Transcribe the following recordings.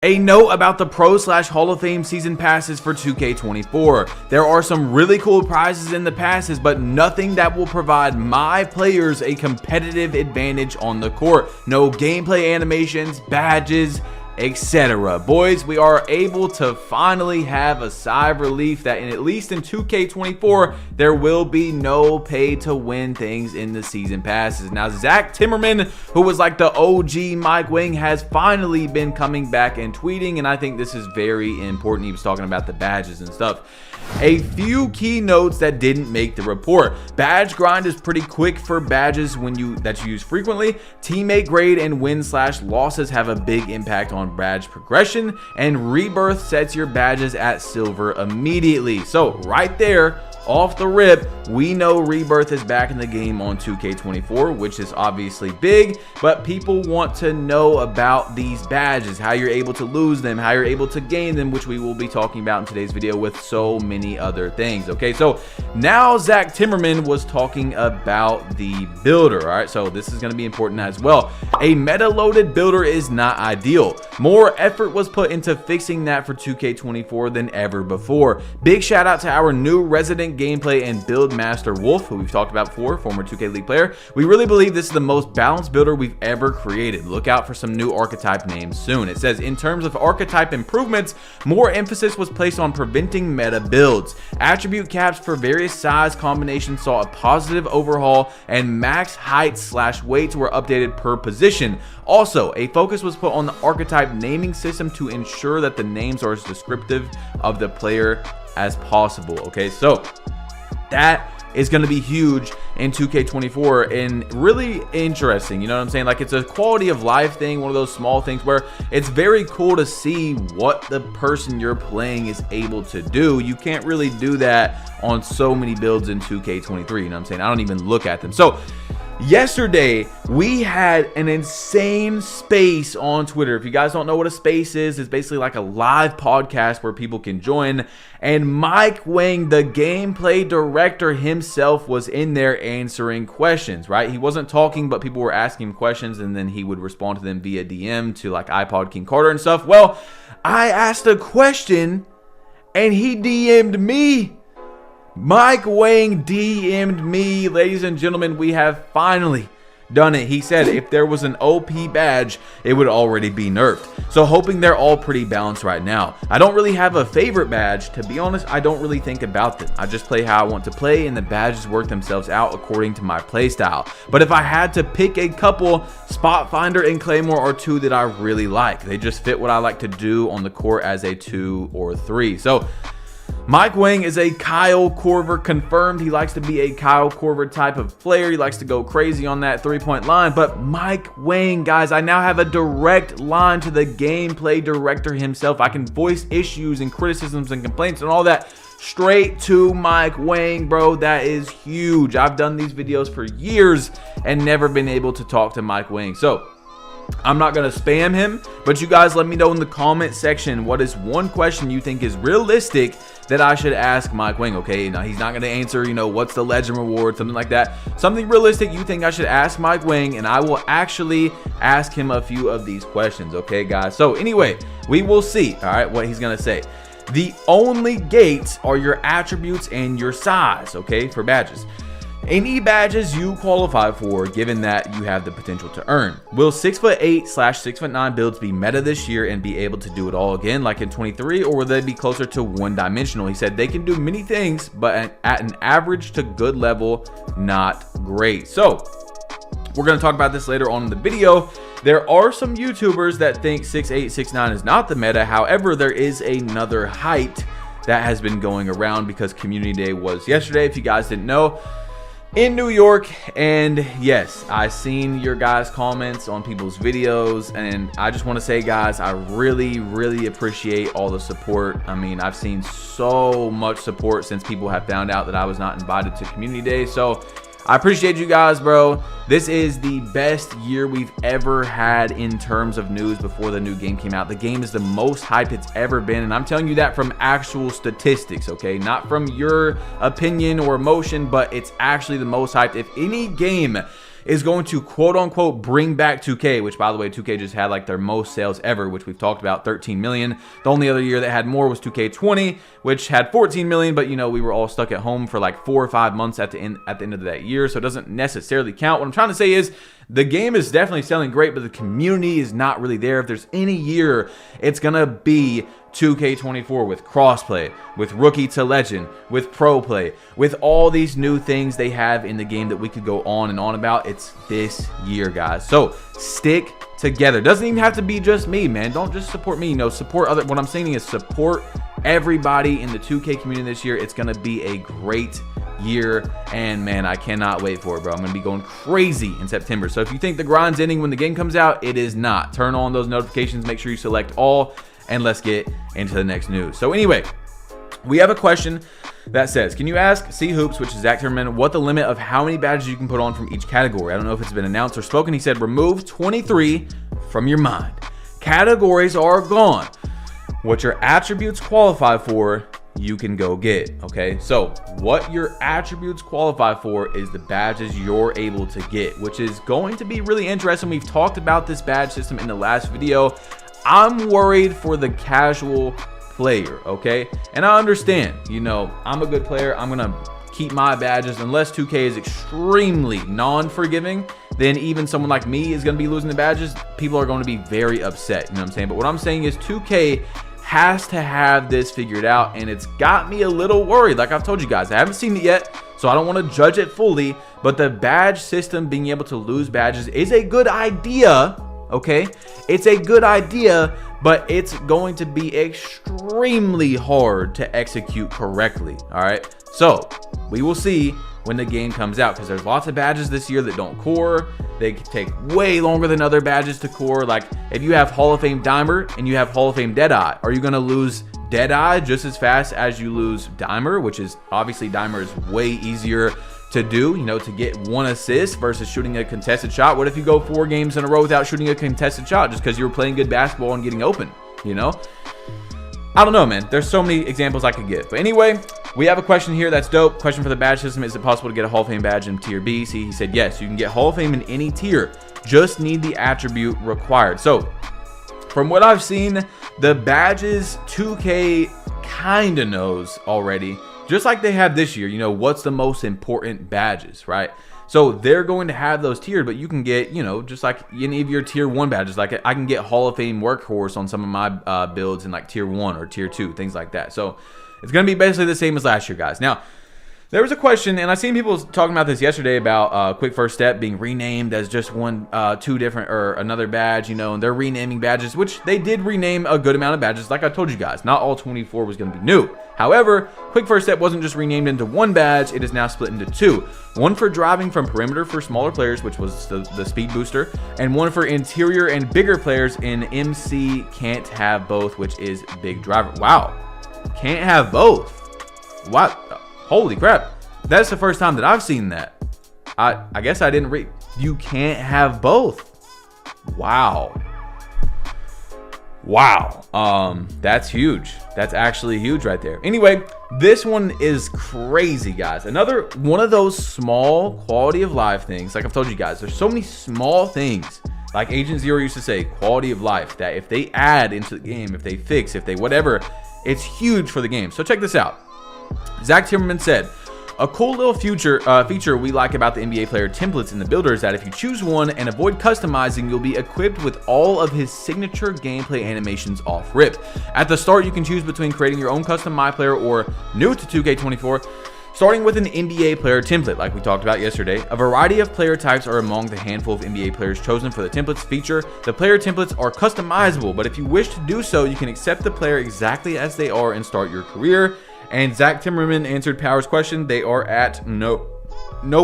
A note about the Pro/Hall of Fame season passes for 2K24. There are some really cool prizes in the passes, but nothing that will provide my players a competitive advantage on the court. No gameplay animations, badges, etc. Boys, we are able to finally have a sigh of relief that at least in 2K24 there will be no pay to win things in the season passes. Now Zach Timmerman, who was like the OG Mike Wang, has finally been coming back and tweeting, and I think this is very important. He was talking about the badges and stuff. A few key notes that didn't make the report. Badge grind is pretty quick for badges that you use frequently. Teammate grade and win/losses have a big impact on badge progression, and rebirth sets your badges at silver immediately. So right there, off the rip, we know rebirth is back in the game on 2K24, which is obviously big, but people want to know about these badges, how you're able to lose them, how you're able to gain them, which we will be talking about in today's video with so many other things. Okay, so now Zach Timmerman was talking about the builder. All right, so this is going to be important as well. A meta-loaded builder is not ideal. More effort was put into fixing that for 2K24 than ever before. Big shout out to our new resident gameplay and build master Wolf, who we've talked about before, former 2K League player. We really believe this is the most balanced builder we've ever created. Look out for some new archetype names soon. It says, in terms of archetype improvements, more emphasis was placed on preventing meta builds. Attribute caps for various size combinations saw a positive overhaul, and max heights/weights were updated per position. Also, a focus was put on the archetype naming system to ensure that the names are as descriptive of the player as possible. Okay, so that is going to be huge in 2K24 and really interesting. You know what I'm saying? Like, it's a quality of life thing, one of those small things where it's very cool to see what the person you're playing is able to do. You can't really do that on so many builds in 2K23. You know what I'm saying? I don't even look at them. So yesterday, we had an insane space on Twitter. If you guys don't know what a space is, it's basically like a live podcast where people can join. And Mike Wang, the gameplay director himself, was in there answering questions, right? He wasn't talking, but people were asking him questions, and then he would respond to them via DM to like iPod King Carter and stuff. Well, I asked a question, and he DM'd me. Mike Wang DM'd me. Ladies and gentlemen, we have finally done it. He said if there was an OP badge, it would already be nerfed. So hoping they're all pretty balanced right now. I don't really have a favorite badge. To be honest, I don't really think about them. I just play how I want to play, and the badges work themselves out according to my play style. But if I had to pick a couple, Spot Finder and Claymore are two that I really like. They just fit what I like to do on the court as a 2 or 3. So Mike Wang is a Kyle Korver confirmed. He likes to be a Kyle Korver type of player. He likes to go crazy on that three-point line. But Mike Wang, guys, I now have a direct line to the gameplay director himself. I can voice issues and criticisms and complaints and all that straight to Mike Wang, bro. That is huge. I've done these videos for years and never been able to talk to Mike Wang. So I'm not going to spam him, but you guys let me know in the comment section what is one question you think is realistic that I should ask Mike Wang. Okay, now he's not going to answer, you know, what's the legend reward, something like that. Something realistic you think I should ask Mike Wang, and I will actually ask him a few of these questions. Okay, guys. So anyway, we will see, all right, what he's going to say. The only gates are your attributes and your size, okay, for badges. Any badges you qualify for, given that you have the potential to earn. Will 6'8/6'9" builds be meta this year and be able to do it all again like in 23, or will they be closer to one-dimensional? He said they can do many things, but at an average to good level, not great. So we're going to talk about this later on in the video. There are some YouTubers that think 6'8", 6'9" is not the meta. However, there is another height that has been going around because Community Day was yesterday, if you guys didn't know, in New York. And yes, I've seen your guys' comments on people's videos, and I just want to say, guys, I really appreciate all the support. I mean, I've seen so much support since people have found out that I was not invited to Community Day. So I appreciate you guys, bro. This is the best year we've ever had in terms of news before the new game came out. The game is the most hyped it's ever been, and I'm telling you that from actual statistics, okay? Not from your opinion or emotion, but it's actually the most hyped. If any game is going to quote unquote bring back 2K, which by the way, 2K just had like their most sales ever, which we've talked about, 13 million. The only other year that had more was 2K20, which had 14 million, but you know, we were all stuck at home for like 4 or 5 months at the end of that year, so it doesn't necessarily count. What I'm trying to say is the game is definitely selling great, but the community is not really there. If there's any year, it's gonna be 2K24 with crossplay, with rookie to legend, with pro play, with all these new things they have in the game that we could go on and on about. It's this year, guys. So stick together. Doesn't even have to be just me, man. Don't just support me. No, support other. What I'm saying is support everybody in the 2K community this year. It's gonna be a great year, and man, I cannot wait for it, bro. I'm gonna be going crazy in September. So if you think the grind's ending when the game comes out, it is not. Turn on those notifications, make sure you select all, and let's get into the next news. So anyway, we have a question that says, can you ask C Hoops, which is Zach Timmerman, what the limit of how many badges you can put on from each category? I don't know if it's been announced or spoken. He said, remove 23 from your mind. Categories are gone. What your attributes qualify for, you can go get. Okay, so what your attributes qualify for is the badges you're able to get, which is going to be really interesting. We've talked about this badge system in the last video. I'm worried for the casual player, okay? And I understand, you know, I'm a good player. I'm gonna keep my badges unless 2K is extremely non-forgiving. Then even someone like me is gonna be losing the badges. People are going to be very upset, you know what I'm saying? But what I'm saying is 2K has to have this figured out, and it's got me a little worried. Like I've told you guys, I haven't seen it yet, so I don't want to judge it fully, but the badge system, being able to lose badges, is a good idea. Okay, it's a good idea, but it's going to be extremely hard to execute correctly. All right, so we will see when the game comes out, because there's lots of badges this year that don't core. They take way longer than other badges to core. Like if you have Hall of Fame Dimer and you have Hall of Fame Deadeye, are you going to lose Deadeye just as fast as you lose Dimer? Which is obviously, Dimer is way easier to do, you know, to get 1 assist versus shooting a contested shot. What if you go 4 games in a row without shooting a contested shot just because you were playing good basketball and getting open, you know? I don't know, man. There's so many examples I could give. But anyway, we have a question here that's dope. Question for the badge system: is it possible to get a Hall of Fame badge in tier B? See, he said yes, you can get Hall of Fame in any tier, just need the attribute required. So from what I've seen, the badges 2K kind of knows already, just like they have this year, you know, what's the most important badges, right? So they're going to have those tiered, but you can get, you know, just like any of your tier 1 badges. Like I can get Hall of Fame Workhorse on some of my builds in like tier 1 or tier 2, things like that. So it's going to be basically the same as last year, guys. Now, there was a question, and I seen people talking about this yesterday about Quick First Step being renamed as just 2 different, or another badge, you know, and they're renaming badges, which they did rename a good amount of badges. Like I told you guys, not all 24 was going to be new. However, Quick First Step wasn't just renamed into 1 badge, it is now split into 2. One for driving from perimeter for smaller players, which was the speed booster, and one for interior and bigger players in MC Can't Have Both, which is big driver. Wow, can't have both. What? Holy crap. That's the first time that I've seen that. I guess I didn't read. You can't have both. Wow. Wow. That's huge. That's actually huge right there. Anyway, this one is crazy, guys. Another one of those small quality of life things. Like I've told you guys, there's so many small things, like Agent Zero used to say, quality of life, that if they add into the game, if they fix, if they whatever, it's huge for the game. So check this out. Zach Timmerman said, a cool little feature we like about the NBA player templates in the builder is that if you choose one and avoid customizing, you'll be equipped with all of his signature gameplay animations off rip. At the start, you can choose between creating your own custom My Player or new to 2K24, starting with an NBA player template like we talked about yesterday. A variety of player types are among the handful of NBA players chosen for the templates feature. The player templates are customizable, but if you wish to do so, you can accept the player exactly as they are and start your career. And Zach Timmerman answered Power's question. They are at no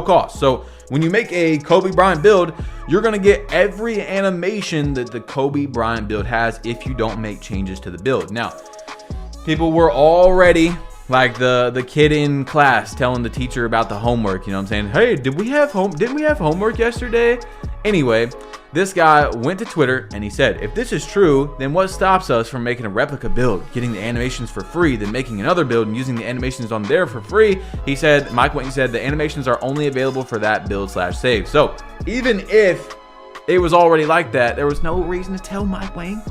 cost. So when you make a Kobe Bryant build, you're going to get every animation that the Kobe Bryant build has if you don't make changes to the build. Now, people were already like the kid in class telling the teacher about the homework. You know what I'm saying? Hey, didn't we have homework yesterday? Anyway, this guy went to Twitter and he said, if this is true, then what stops us from making a replica build, getting the animations for free, then making another build and using the animations on there for free? He said, Mike Wang said, the animations are only available for that build / save. So even if it was already like that, there was no reason to tell Mike Wang.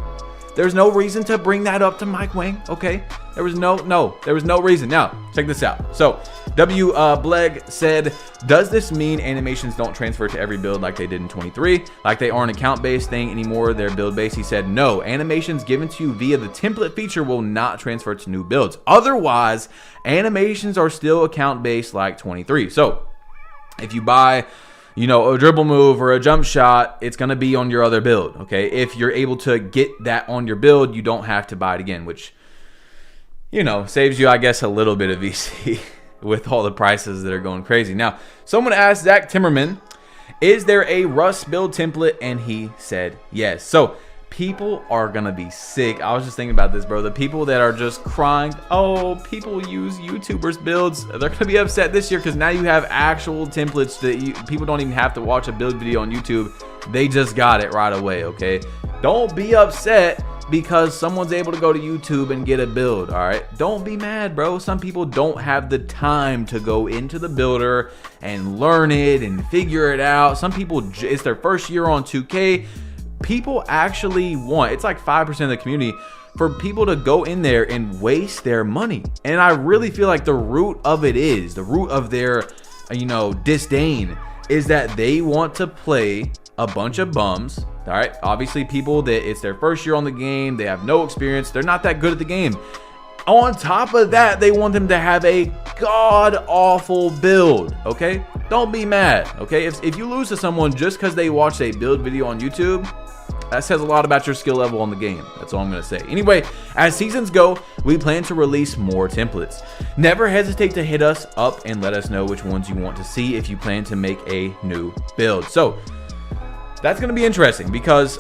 There's no reason to bring that up to Mike Wang, okay? There was no reason. Now, check this out. So, Bleg said, does this mean animations don't transfer to every build like they did in 23? Like they aren't account-based thing anymore, they're build-based? He said, no, animations given to you via the template feature will not transfer to new builds. Otherwise, animations are still account-based like 23. So, if you buy, you know, a dribble move or a jump shot, it's going to be on your other build, okay? If you're able to get that on your build, you don't have to buy it again, which, you know, saves you, I guess, a little bit of VC with all the prices that are going crazy. Now, someone asked Zach Timmerman, is there a Rust build template? And he said yes. So people are gonna be sick. I was just thinking about this, bro. The people that are just crying, oh, people use YouTubers builds, they're gonna be upset this year because now you have actual templates that people don't even have to watch a build video on YouTube. They just got it right away, okay? Don't be upset because someone's able to go to YouTube and get a build, all right? Don't be mad, bro. Some people don't have the time to go into the builder and learn it and figure it out. Some people, it's their first year on 2K. People actually want, it's like 5% of the community, for people to go in there and waste their money. And I really feel like the root of it is, the root of their, you know, disdain is that they want to play a bunch of bums. All right, obviously people that it's their first year on the game, they have no experience, they're not that good at the game. On top of that, they want them to have a god-awful build, okay? Don't be mad, okay? If you lose to someone just because they watched a build video on YouTube, that says a lot about your skill level on the game. That's all I'm going to say. Anyway, as seasons go, we plan to release more templates. Never hesitate to hit us up and let us know which ones you want to see if you plan to make a new build. So, that's going to be interesting because,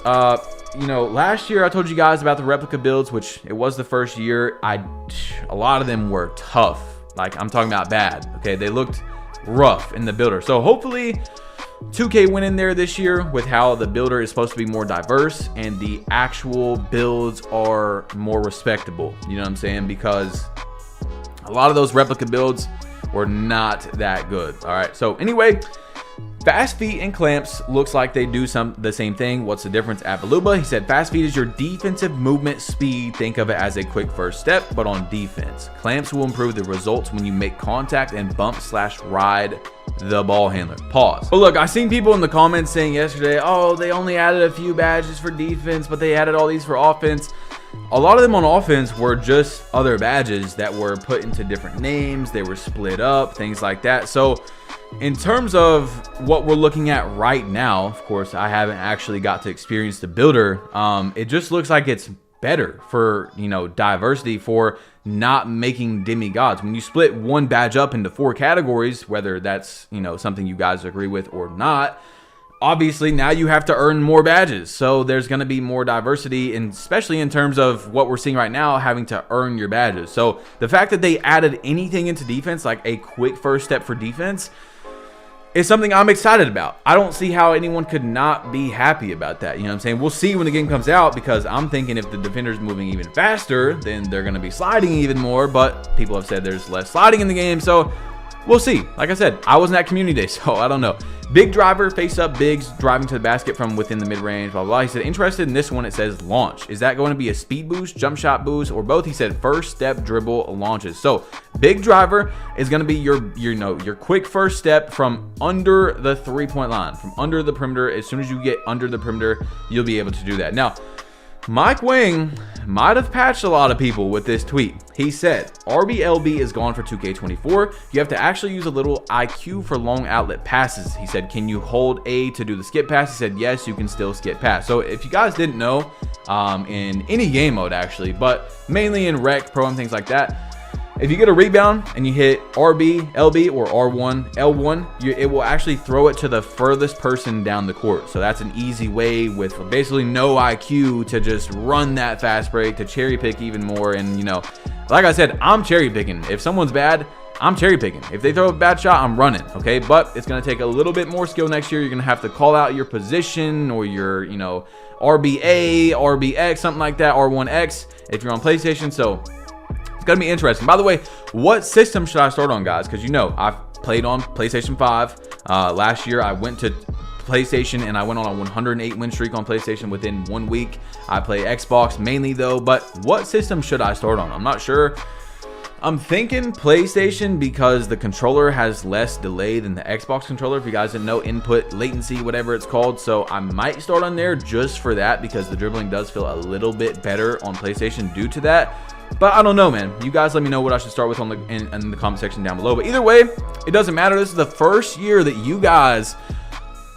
you know, last year I told you guys about the replica builds, which it was the first year. A lot of them were tough. Like, I'm talking about bad. Okay, they looked rough in the builder. So hopefully 2K went in there this year with how the builder is supposed to be more diverse and the actual builds are more respectable. You know what I'm saying? Because a lot of those replica builds were not that good. All right. So anyway, Fast Feet and Clamps looks like they do the same thing. What's the difference at Baluba? He said Fast Feet is your defensive movement speed. Think of it as a quick first step, but on defense. Clamps will improve the results when you make contact and bump/ride the ball handler. Pause. But look, I seen people in the comments saying yesterday, oh, they only added a few badges for defense, but they added all these for offense. A lot of them on offense were just other badges that were put into different names. They were split up, things like that. So in terms of what we're looking at right now, of course, I haven't actually got to experience the builder. It just looks like it's better for, you know, diversity, for not making demigods. When you split one badge up into 4 categories, whether that's, you know, something you guys agree with or not, obviously now you have to earn more badges. So there's going to be more diversity, and especially in terms of what we're seeing right now, having to earn your badges. So the fact that they added anything into defense, like a quick first step for defense, is something I'm excited about. I don't see how anyone could not be happy about that. You know what I'm saying? We'll see when the game comes out, because I'm thinking if the defender's moving even faster, then they're going to be sliding even more. But people have said there's less sliding in the game, so we'll see. Like I said, I wasn't at community day, so I don't know. Big driver, face up bigs, driving to the basket from within the mid-range, blah, blah, blah. He said, interested in this one, it says launch. Is that going to be a speed boost, jump shot boost, or both? He said first step dribble launches. So big driver is going to be your quick first step from under the 3-point line, from under the perimeter. As soon as you get under the perimeter, you'll be able to do that. Now, Mike Wang might have patched a lot of people with this tweet. He said, RBLB is gone for 2K24. You have to actually use a little IQ for long outlet passes. He said, can you hold A to do the skip pass? He said, yes, you can still skip pass. So if you guys didn't know, in any game mode actually, but mainly in Rec, Pro, and things like that, if you get a rebound and you hit RB, LB, or R1, L1, it will actually throw it to the furthest person down the court. So that's an easy way with basically no IQ to just run that fast break, to cherry pick even more. And, you know, like I said, I'm cherry picking. If someone's bad, I'm cherry picking. If they throw a bad shot, I'm running, okay? But it's going to take a little bit more skill next year. You're going to have to call out your position or your, you know, RBA, RBX, something like that, R1X if you're on PlayStation. So it's going to be interesting. By the way, what system should I start on, guys? Because, you know, I've played on PlayStation 5. Last year, I went to PlayStation and I went on a 108 win streak on PlayStation within 1 week. I play Xbox mainly, though. But what system should I start on? I'm not sure. I'm thinking PlayStation because the controller has less delay than the Xbox controller. If you guys didn't know, input latency, whatever it's called. So I might start on there just for that because the dribbling does feel a little bit better on PlayStation due to that. But I don't know, man. You guys let me know what I should start with on in the comment section down below. But either way, it doesn't matter. This is the first year that you guys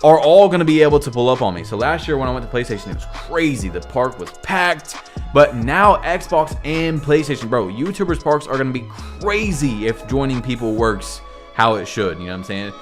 are all going to be able to pull up on me. So last year when I went to PlayStation, it was crazy. The park was packed. But now Xbox and PlayStation, bro, YouTubers parks are going to be crazy if joining people works how it should. You know what I'm saying?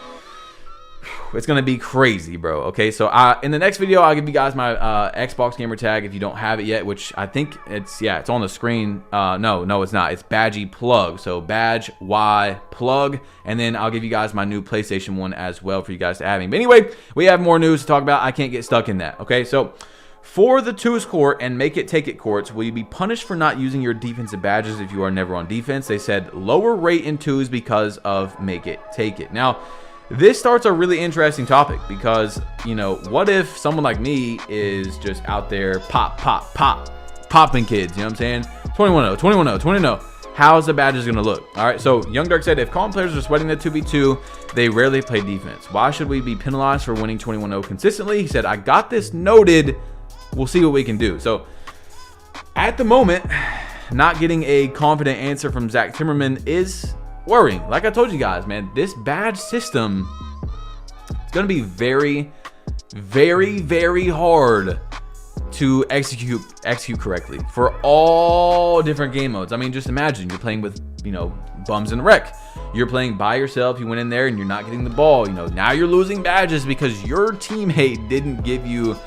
It's going to be crazy, bro. Okay, so in the next video, I'll give you guys my Xbox gamer tag if you don't have it yet, which I think it's on the screen. No, it's not. It's Badgy Plug. So Badge Y Plug. And then I'll give you guys my new PlayStation one as well for you guys to have me. But anyway, we have more news to talk about. I can't get stuck in that. Okay, so for the twos court and make it take it courts, will you be punished for not using your defensive badges if you are never on defense? They said lower rate in twos because of make it take it. Now, this starts a really interesting topic because, you know, what if someone like me is just out there popping kids, you know what I'm saying? 21-0, 21-0, 20-0. How's the badges going to look? All right, so Young Dark said, if calm players are sweating the 2v2, they rarely play defense. Why should we be penalized for winning 21-0 consistently? He said, I got this noted. We'll see what we can do. So at the moment, not getting a confident answer from Zach Timmerman is worrying. Like I told you guys, man, this badge system is going to be very, very, very hard to execute correctly for all different game modes. I mean, just imagine you're playing with, you know, bums in the wreck. You're playing by yourself. You went in there and you're not getting the ball. You know, now you're losing badges because your teammate didn't give you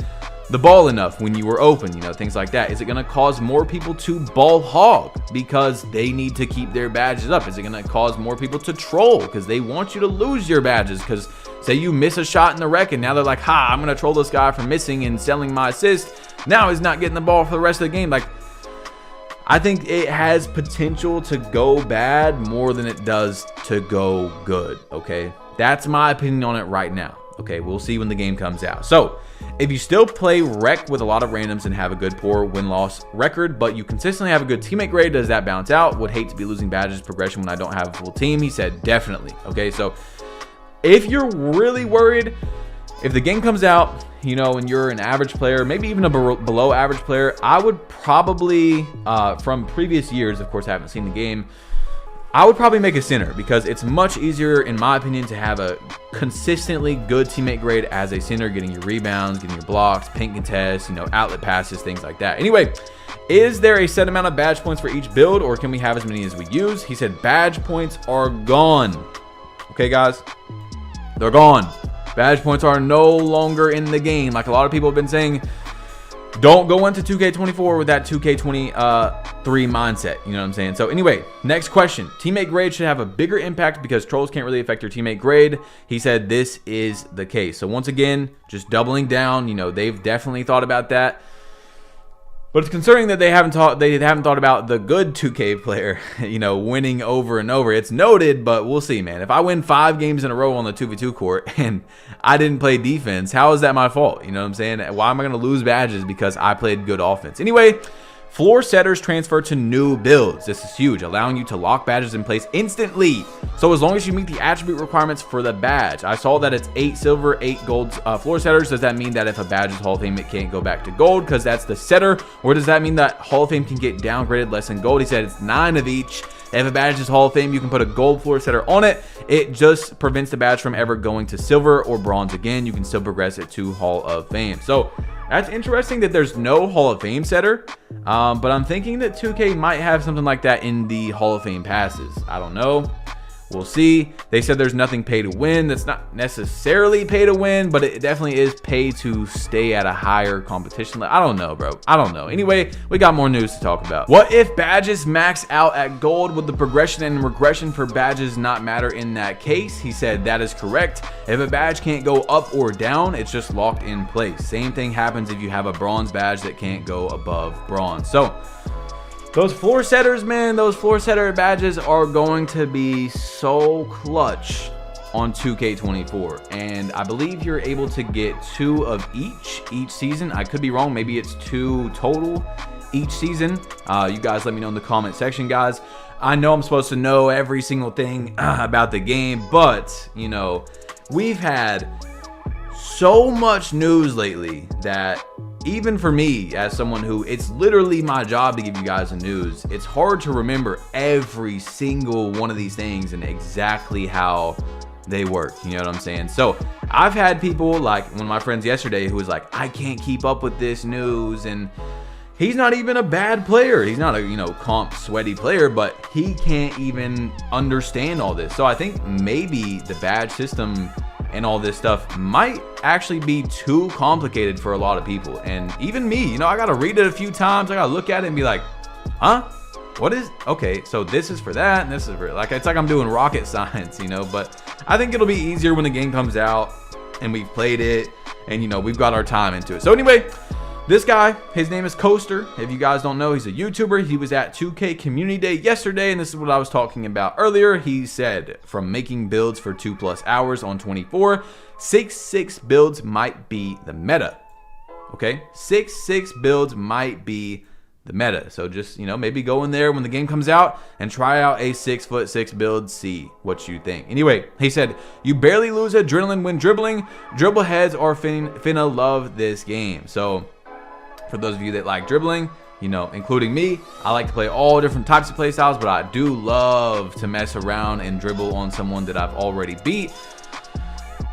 the ball enough when you were open, you know, things like that. Is it going to cause more people to ball hog because they need to keep their badges up? Is it going to cause more people to troll because they want you to lose your badges? Because say you miss a shot in the wreck and now they're like, ha, I'm going to troll this guy for missing and selling my assist. Now he's not getting the ball for the rest of the game. Like, I think it has potential to go bad more than it does to go good, okay? That's my opinion on it right now. Okay, we'll see when the game comes out. So, if you still play rec with a lot of randoms and have a good poor win-loss record, but you consistently have a good teammate grade, does that balance out? Would hate to be losing badges progression when I don't have a full team. He said definitely. Okay, so if you're really worried, if the game comes out, you know, and you're an average player, maybe even a below average player, I would probably, from previous years, of course I haven't seen the game, I would probably make a center because it's much easier, in my opinion, to have a consistently good teammate grade as a center, getting your rebounds, getting your blocks, paint contests, you know, outlet passes, things like that. Anyway, is there a set amount of badge points for each build, or can we have as many as we use? He said badge points are gone. Okay, guys, they're gone. Badge points are no longer in the game. Like a lot of people have been saying, don't go into 2K24 with that 2K23 mindset. You know what I'm saying? So anyway, next question. Teammate grade should have a bigger impact because trolls can't really affect your teammate grade. He said this is the case. So once again, just doubling down. You know, they've definitely thought about that. But it's concerning that they haven't thought about the good 2K player, you know, winning over and over. It's noted, but we'll see, man. If I win 5 games in a row on the 2v2 court and I didn't play defense, how is that my fault? You know what I'm saying? Why am I going to lose badges because I played good offense? Anyway, floor setters transfer to new builds. This is huge, allowing you to lock badges in place instantly. So as long as you meet the attribute requirements for the badge. I saw that it's 8 silver, 8 gold floor setters. Does that mean that if a badge is Hall of Fame, it can't go back to gold because that's the setter? Or does that mean that Hall of Fame can get downgraded less than gold? He said it's 9 of each. If a badge is Hall of Fame, you can put a gold floor setter on it. It just prevents the badge from ever going to silver or bronze again. You can still progress it to Hall of Fame. So that's interesting that there's no Hall of Fame setter, but I'm thinking that 2K might have something like that in the Hall of Fame passes. I don't know. We'll see. They said there's nothing pay to win. That's not necessarily pay to win, but it definitely is pay to stay at a higher competition level. I don't know, bro. I don't know. Anyway, we got more news to talk about. What if badges max out at gold? Would the progression and regression for badges not matter in that case? He said that is correct. If a badge can't go up or down, it's just locked in place. Same thing happens if you have a bronze badge that can't go above bronze. So those floor setters, man, those floor setter badges are going to be so clutch on 2K24. And I believe you're able to get 2 of each season. I could be wrong. Maybe it's 2 total each season. You guys let me know in the comment section, guys. I know I'm supposed to know every single thing about the game, but, you know, we've had so much news lately that even for me, as someone who it's literally my job to give you guys the news, it's hard to remember every single one of these things and exactly how they work. You know what I'm saying? So I've had people like one of my friends yesterday who was like, I can't keep up with this news, and he's not even a bad player. He's not a, you know, comp sweaty player, but he can't even understand all this. So I think maybe the badge system and all this stuff might actually be too complicated for a lot of people. And even me, you know, I gotta read it a few times. I gotta look at it and be like, huh? What is, okay, so this is for that, and this is for, like, it's like I'm doing rocket science, you know. But I think it'll be easier when the game comes out and we've played it and, you know, we've got our time into it. So anyway, this guy, his name is Coaster. If you guys don't know, he's a YouTuber. He was at 2K Community Day yesterday, and this is what I was talking about earlier. He said, from making builds for 2+ hours on 24, 6-6 builds might be the meta. Okay, 6-6 builds might be the meta. So just, you know, maybe go in there when the game comes out and try out a 6'6" build, see what you think. Anyway, he said, you barely lose adrenaline when dribbling. Dribble heads are finna love this game. So for those of you that like dribbling, you know, including me, I like to play all different types of play styles, but I do love to mess around and dribble on someone that I've already beat.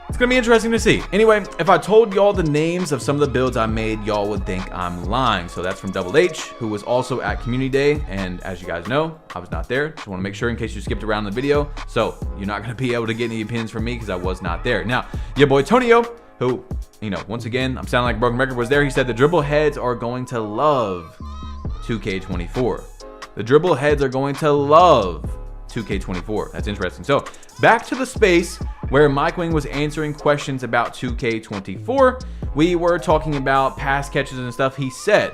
It's gonna be interesting to see. Anyway, if I told y'all the names of some of the builds I made, y'all would think I'm lying. So that's from Double H, who was also at Community Day. And as you guys know, I was not there. Just want to make sure in case you skipped around the video. So you're not gonna be able to get any opinions from me because I was not there. Now, your boy Tonio, who, you know, once again, I'm sounding like a broken record, was there. He said the dribble heads are going to love 2K24. The dribble heads are going to love 2K24. That's interesting. So back to the space where Mike Wing was answering questions about 2K24. We were talking about pass catches and stuff. He said,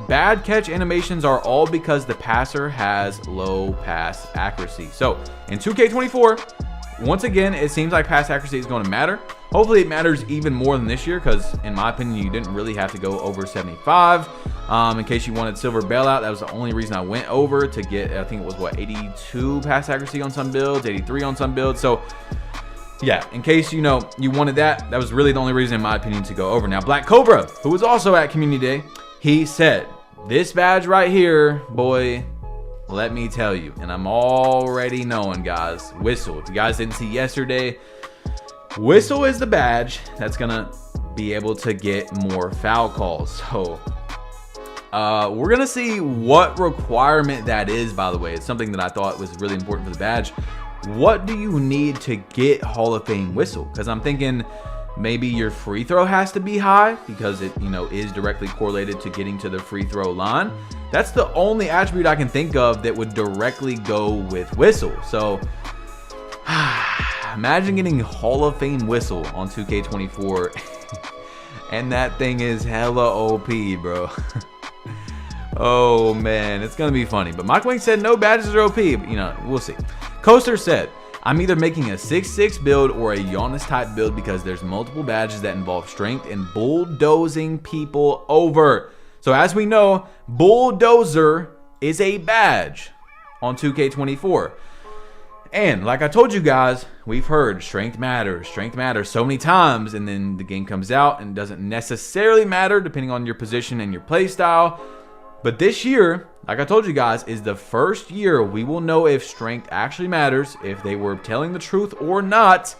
bad catch animations are all because the passer has low pass accuracy. So in 2K24, once again, it seems like pass accuracy is going to matter. Hopefully it matters even more than this year, because in my opinion, you didn't really have to go over 75. In case you wanted silver bailout, that was the only reason I went over, to get, I think it was what, 82 pass accuracy on some builds, 83 on some builds. So yeah, in case, you know, you wanted that, that was really the only reason in my opinion to go over. Now, Black Cobra, who was also at Community Day, he said, this badge right here, boy, let me tell you, and I'm already knowing, guys, Whistle. If you guys didn't see yesterday, Whistle is the badge that's gonna be able to get more foul calls. So we're gonna see what requirement that is. By the way, it's something that I thought was really important for the badge. What do you need to get Hall of Fame Whistle? Because I'm thinking maybe your free throw has to be high, because it, you know, is directly correlated to getting to the free throw line. That's the only attribute I can think of that would directly go with Whistle. So imagine getting Hall of Fame Whistle on 2K24 and that thing is hella OP, bro. Oh man, it's gonna be funny. But Mike Wing said no badges are OP, but, you know, we'll see. Coaster said, I'm either making a 6-6 build or a Giannis type build because there's multiple badges that involve strength and bulldozing people over. So as we know, Bulldozer is a badge on 2K24. And like I told you guys, we've heard strength matters so many times, and then the game comes out and it doesn't necessarily matter depending on your position and your play style. But this year, like I told you guys, is the first year we will know if strength actually matters, if they were telling the truth or not,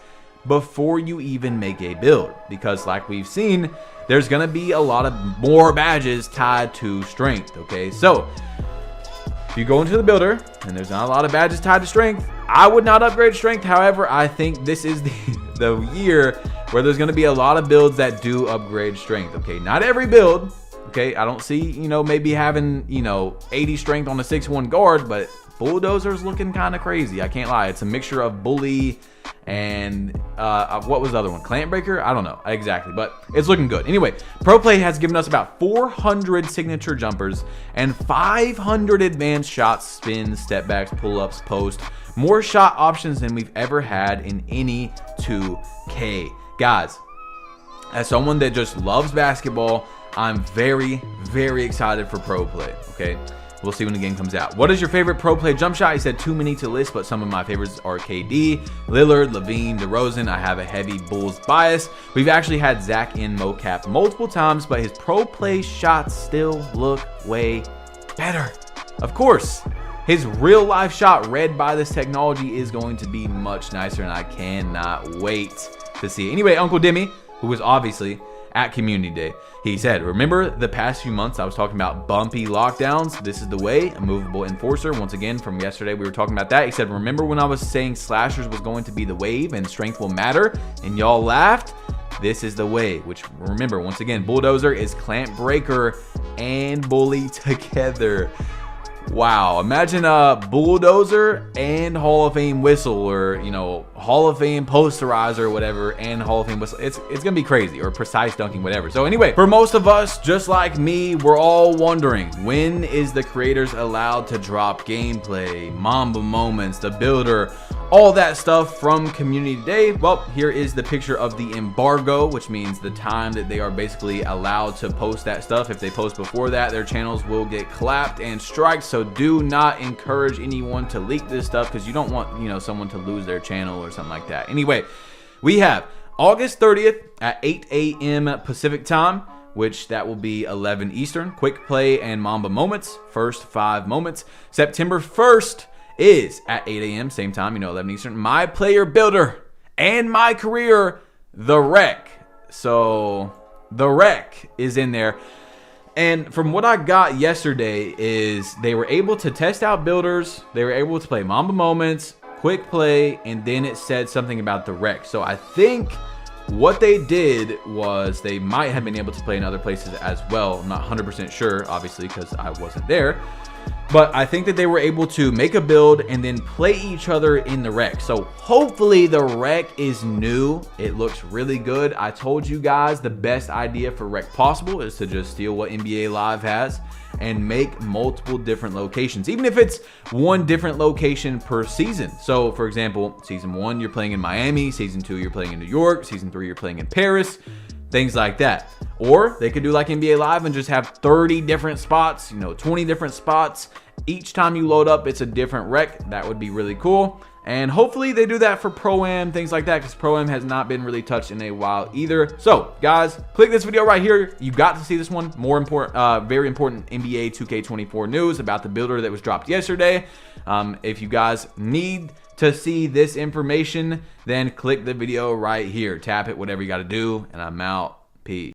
before you even make a build. Because like we've seen, there's gonna be a lot of more badges tied to strength, okay? So if you go into the builder and there's not a lot of badges tied to strength, I would not upgrade strength. However, I think this is the year where there's going to be a lot of builds that do upgrade strength. Okay, not every build. Okay, I don't see, you know, maybe having, you know, 80 strength on a 6-1 guard, but Bulldozer's looking kind of crazy. I can't lie. It's a mixture of Bully and what was the other one? Clamp Breaker? I don't know exactly, but it's looking good. Anyway, Pro Play has given us about 400 signature jumpers and 500 advanced shots, spins, step backs, pull-ups, post. More shot options than we've ever had in any 2K. Guys, as someone that just loves basketball, I'm very, very excited for Pro Play, okay? We'll see when the game comes out. What is your favorite Pro Play jump shot? He said too many to list, but some of my favorites are KD, Lillard, Levine, DeRozan. I have a heavy Bulls bias. We've actually had Zach in mocap multiple times, but his Pro Play shots still look way better. Of course, his real life shot read by this technology is going to be much nicer, and I cannot wait to see it. Anyway, Uncle Demi, who was obviously at Community Day, he said, remember the past few months I was talking about bumpy lockdowns? This is the way, a movable enforcer. Once again, from yesterday, we were talking about that. He said, remember when I was saying slashers was going to be the wave and strength will matter? And y'all laughed? This is the way, which remember, once again, Bulldozer is Clamp Breaker and Bully together. Wow, imagine a Bulldozer and Hall of Fame Whistle, or, you know, Hall of Fame Posterizer or whatever, and Hall of Fame Whistle. It's gonna be crazy, or Precise Dunking, whatever. So anyway, for most of us, just like me, we're all wondering, when is the creators allowed to drop gameplay, Mamba moments, the builder, all that stuff from Community Day? Well, here is the picture of the embargo, which means the time that they are basically allowed to post that stuff. If they post before that, their channels will get clapped and striked. So do not encourage anyone to leak this stuff, because you don't want, you know, someone to lose their channel or something like that. Anyway, we have August 30th at 8 a.m. Pacific time, which that will be 11 Eastern. Quick Play and Mamba moments, first 5 moments. September 1st is at 8 a.m. same time, you know, 11 Eastern. My Player Builder and My Career, The Wreck. So The Wreck is in there. And from what I got yesterday is they were able to test out builders. They were able to play Mamba moments, Quick Play, and then it said something about The Wreck. So I think what they did was they might have been able to play in other places as well. I'm not 100% sure, obviously, because I wasn't there. But I think that they were able to make a build and then play each other in the Wreck. So hopefully the Wreck is new. It looks really good. I told you guys the best idea for Wreck possible is to just steal what NBA Live has and make multiple different locations, even if it's one different location per season. So for example, season 1, you're playing in Miami. Season 2, you're playing in New York. Season 3, you're playing in Paris. Things like that. Or they could do like NBA Live and just have 30 different spots, you know, 20 different spots. Each time you load up, it's a different Wreck. That would be really cool. And hopefully they do that for Pro-Am, things like that, because Pro-Am has not been really touched in a while either. So guys, click this video right here. You got to see this one. More important, very important NBA 2K24 news about the builder that was dropped yesterday. If you guys need to see this information, then click the video right here. Tap it, whatever you got to do, and I'm out. Peace.